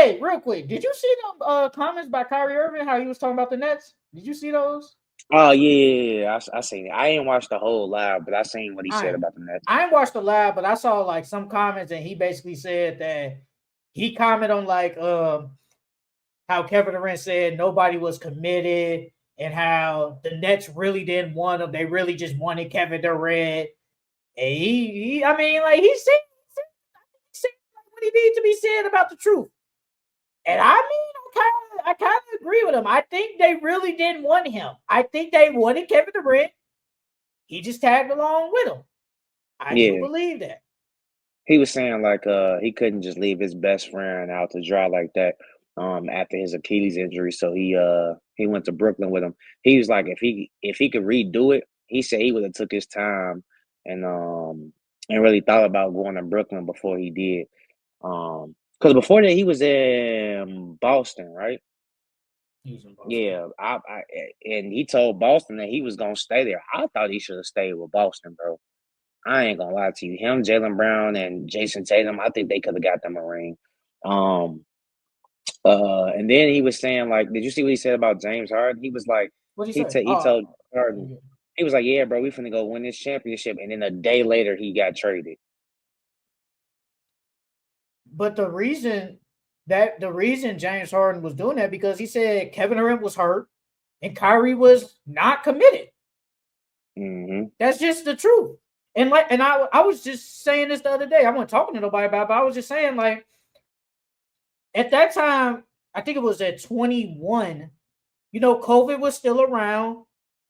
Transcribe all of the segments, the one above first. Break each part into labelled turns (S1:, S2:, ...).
S1: Hey, real quick, did you see the comments by Kyrie Irving? How he was talking about the Nets? Did you see those?
S2: Oh yeah. I seen it. I ain't watched the whole live, but I seen what he said
S1: I
S2: about the Nets.
S1: I ain't watched the live, but I saw like some comments, and he basically said that he commented on like how Kevin Durant said nobody was committed, and how the Nets really didn't want him. They really just wanted Kevin Durant. And I mean, like he said what he needs to be said about the truth. And I mean, I kind of agree with him. I think they really didn't want him. I think they wanted Kevin Durant. He just tagged along with him. I do
S2: Yeah.
S1: believe that.
S2: He was saying like he couldn't just leave his best friend out to dry like that after his Achilles injury. So he went to Brooklyn with him. He was like if he could redo it, he said he would have took his time and and really thought about going to Brooklyn before he did. Because before that he was in Boston, right?
S1: He was in Boston.
S2: Yeah, and he told Boston that he was gonna stay there. I thought he should have stayed with Boston, bro. I ain't gonna lie to you. Him, Jalen Brown, and Jason Tatum, I think they could have got them a ring. Um, and then he was saying, like, did you see what he said about James Harden? He was like,
S1: What'd he say?
S2: he told
S1: Yeah,
S2: Harden,
S1: yeah.
S2: he was like, yeah, bro, we finna go win this championship. And then a day later, he got traded.
S1: But the reason James Harden was doing that because he said Kevin Durant was hurt and Kyrie was not committed.
S2: Mm-hmm.
S1: That's just the truth. And I was just saying this the other day. I wasn't talking to nobody about it, but I was just saying, like, at that time, I think it was at 21, COVID was still around.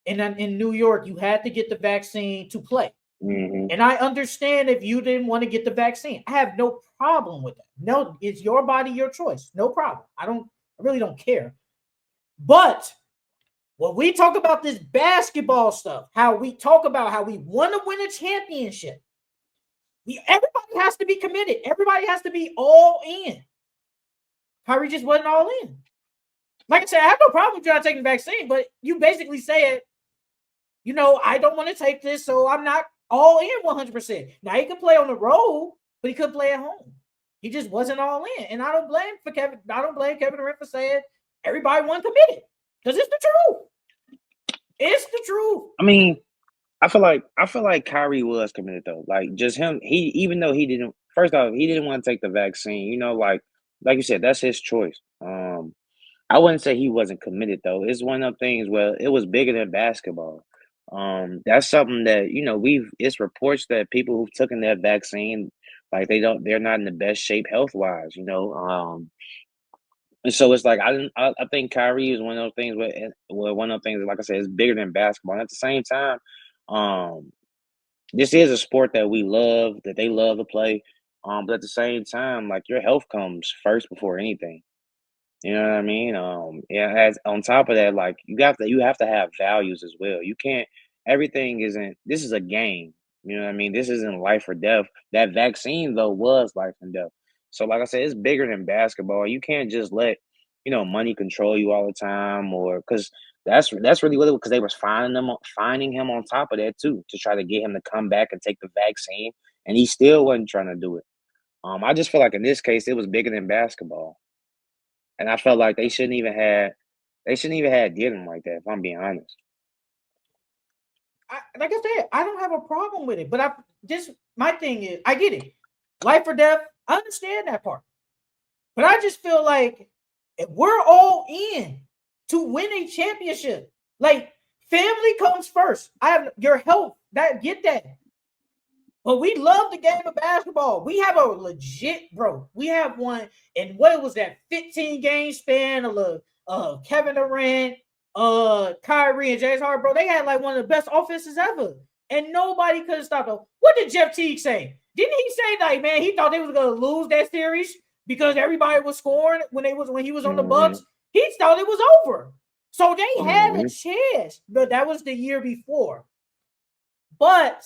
S1: And in New York, you had to get the vaccine to play.
S2: Mm-hmm.
S1: And I understand if you didn't want to get the vaccine. I have no problem with that. No, it's your body, your choice. No problem. I really don't care. But when we talk about this basketball stuff, how we talk about how we want to win a championship, everybody has to be committed. Everybody has to be all in. Kyrie just wasn't all in. Like I said, I have no problem with you not taking the vaccine, but you basically said, I don't want to take this, so I'm not all in 100%. Now he can play on the road, but he couldn't play at home. He just wasn't all in, and I don't blame Kevin Durant for saying everybody wasn't committed because it's the truth. It's the truth.
S2: I mean, I feel like Kyrie was committed though. Like just him, he even though he didn't first off, he didn't want to take the vaccine, like you said, that's his choice. I wouldn't say he wasn't committed though. It's one of them things where it was bigger than basketball. That's something that, it's reports that people who've taken that vaccine, like they're not in the best shape health wise. And so it's like I think Kyrie is one of those things where one of those things, like I said, is bigger than basketball. And at the same time, um, this is a sport that we love, that they love to play. But at the same time, like your health comes first before anything. You know what I mean? Yeah, as on top of that, like you have to have values as well. You can't everything isn't this is a game. You know what I mean? This isn't life or death. That vaccine though was life and death. So like I said, it's bigger than basketball. You can't just let, money control you all the time or because that's really what it was because they was finding him on top of that too to try to get him to come back and take the vaccine and he still wasn't trying to do it. I just feel like in this case it was bigger than basketball. And I felt like they shouldn't even have did him like that, if I'm being honest.
S1: Like I said, I don't have a problem with it. But my thing is, I get it, life or death. I understand that part, but I just feel like if we're all in to win a championship, like family comes first. I have your health. That get that. But we love the game of basketball. We have a legit, bro. We have one, and what was that 15 game span of Kevin Durant, Kyrie, and James Harden, bro. They had like one of the best offenses ever, and nobody could have stopped them. What did Jeff Teague say? Didn't he say like, man, he thought they was gonna lose that series because everybody was scoring when he was on the Bucks?
S2: Mhm,
S1: He thought it was over. So they had a
S2: mhm.
S1: chance, but that was the year before. But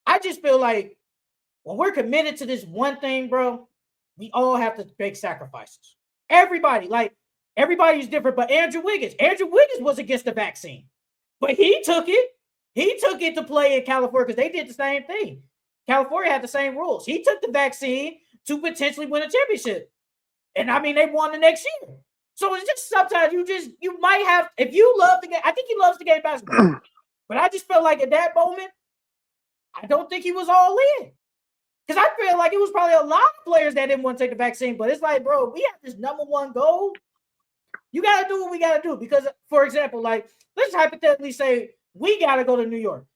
S1: I just feel like when we're committed to this one thing, bro, we all have to make sacrifices. Everybody's different. But Andrew Wiggins was against the vaccine, but he took it. He took it to play in California because they did the same thing. California had the same rules. He took the vaccine to potentially win a championship. And I mean, they won the next year. So it's just sometimes you might have, if you love the game, I think he loves the game basketball. But I just felt like at that moment, I don't think he was all in. Because I feel like it was probably a lot of players that didn't want to take the vaccine. But it's like, bro, we have this number one goal. You got to do what we got to do. Because, for example, like, let's hypothetically say we got to go to New York.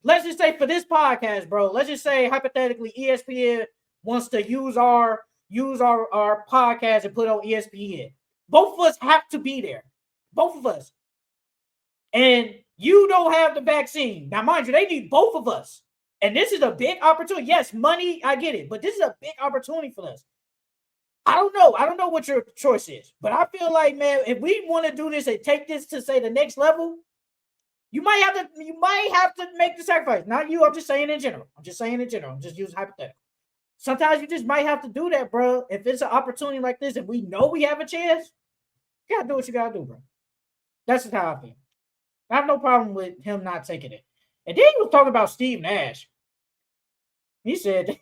S1: Let's just say for this podcast, bro, let's just say hypothetically ESPN wants to use our podcast and put on ESPN. Both of us have to be there. Both of us. And you don't have the vaccine. Now, mind you, they need both of us. And this is a big opportunity. Yes, money, I get it. But this is a big opportunity for us. I don't know. I don't know what your choice is. But I feel like, man, if we want to do this and take this to, say, the next level, you might have to make the sacrifice. Not you. I'm just saying in general. I'm just using hypothetical. Sometimes you just might have to do that, bro. If it's an opportunity like this and we know we have a chance, you got to do what you got to do, bro. That's just how I feel. I have no problem with him not taking it. And then he was talking about Steve Nash. He said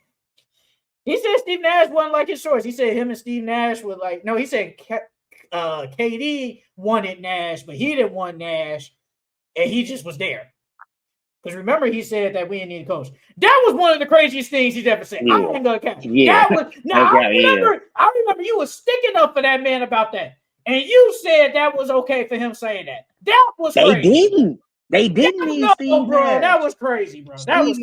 S1: Steve Nash wasn't like his choice. He said him and Steve Nash were like, no, he said KD wanted Nash, but he didn't want Nash, and he just was there. Because remember, he said that we didn't need a coach. That was one of the craziest things he's ever said.
S2: Yeah.
S1: I ain't gonna count.
S2: Yeah.
S1: I remember you were sticking up for that man about that. And you said that was okay for him saying that. That was crazy.
S2: They didn't need Steve
S1: bro.
S2: Nash.
S1: That was crazy, bro. That was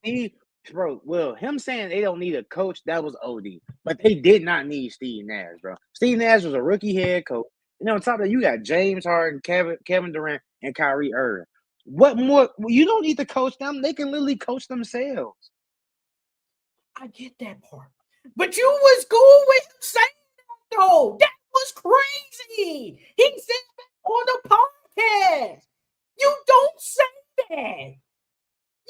S1: crazy.
S2: Well, him saying they don't need a coach, that was OD. But they did not need Steve Nash, bro. Steve Nash was a rookie head coach. And on top of that, you got James Harden, Kevin Durant, and Kyrie Irving. What more? You don't need to coach them. They can literally coach themselves.
S1: I get that part. But you was cool with him saying that, though. That was crazy. He said that on the podcast. You don't say that.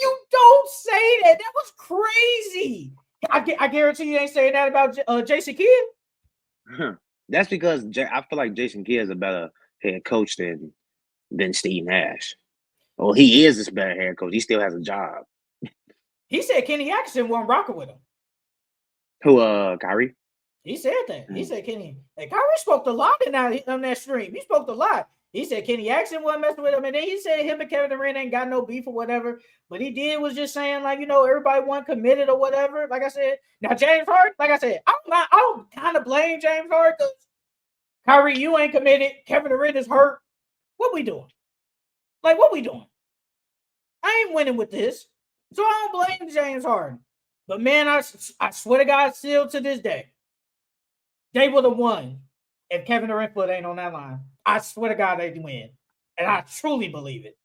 S1: You don't say that. That was crazy. I guarantee you ain't saying that about Jason Kidd.
S2: That's because I feel like Jason Kidd is a better head coach than Steve Nash. Well, he is this better head coach. He still has a job.
S1: He said Kenny Atkinson wasn't rocking with him.
S2: Who, Kyrie?
S1: He said that. He said Kenny. And Kyrie spoke a lot on that stream. He spoke a lot. He said Kenny Atkinson wasn't messing with him. And then he said him and Kevin Durant ain't got no beef or whatever. But he was just saying, like, everybody wasn't committed or whatever. Like I said. Now, James Harden, like I said, I don't kind of blame James Harden because Kyrie, you ain't committed. Kevin Durant is hurt. What we doing? Like, what we doing? I ain't winning with this. So I don't blame James Harden. But, man, I swear to God, still to this day, they would have won if Kevin Durant foot ain't on that line. I swear to God, they win. And I truly believe it.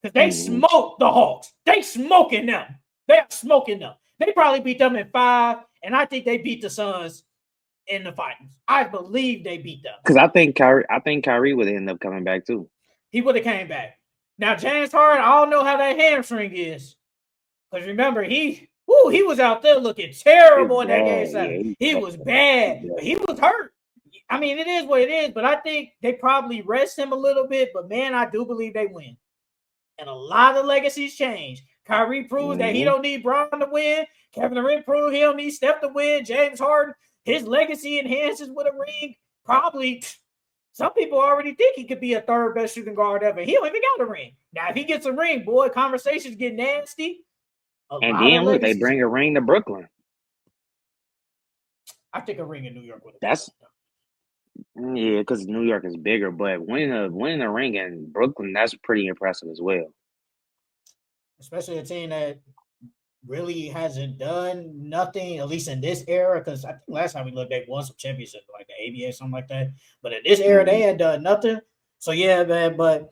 S1: Because they smoked the Hawks. They smoking them. They are smoking them. They probably beat them in 5, and I think they beat the Suns in the finals. I believe they beat them.
S2: Because I think Kyrie would end up coming back too.
S1: He would have came back. Now, James Harden, I don't know how that hamstring is. Because remember, he was out there looking terrible in that game 7. He was bad. But he was hurt. I mean, it is what it is, but I think they probably rest him a little bit. But, man, I do believe they win. And a lot of legacies change. Kyrie proves that he don't need Bron to win. Kevin Durant proved he don't need Steph to win. James Harden, his legacy enhances with a ring. Probably, some people already think he could be a third best shooting guard ever. He don't even got a ring. Now, if he gets a ring, boy, conversations get nasty.
S2: And then, look, they bring a ring to Brooklyn.
S1: I think a ring in New York would have.
S2: That's yeah, because New York is bigger, but winning a ring in Brooklyn, that's pretty impressive as well.
S1: Especially a team that really hasn't done nothing, at least in this era. Because I think last time we looked, they won some championships, like the ABA, something like that. But in this era, they had done nothing. So yeah, man. But